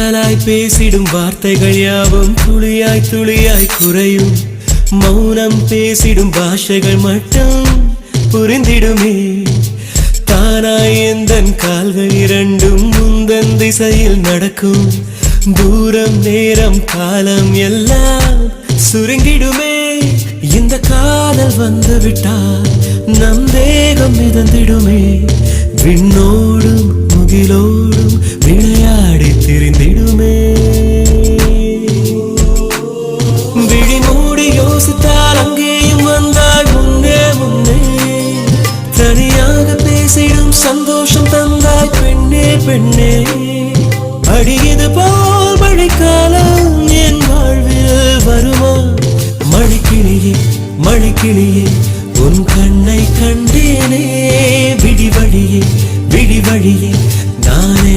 காதலாய் பேசிடும் வார்த்தைகள் யாவும் துளியாய் துளியாய் குறையும். மௌனம் பேசிடும் பாஷைகள் மட்டும் புரிந்திடுமே. தானாய் எந்தன் கால்கள் இரண்டும் முந்தன் திசையில் நடக்கும். தூரம் நேரம் காலம் எல்லாம் சுருங்கிடுமே. இந்த காதல் வந்து விட்டால் நம் தேகம் மிதந்திடுமே. விண்ணோடும் முகிலோடும் விளையாடி திரிந்திடுமே. விழி மூடி யோசித்தால் அங்கேயும் வந்தாய் முன்னே முன்னே. தனியாக பேசிடும் சந்தோஷம் தந்தாய் பெண்ணே பெண்ணே. அடியது போல் மழைக்காலம் என் வாழ்வில் வருமா? மழைக்கிளியே மழைக்கிளியே உன் கண்ணை கண்டேனே. விடி வழியே விடி வழியே நானே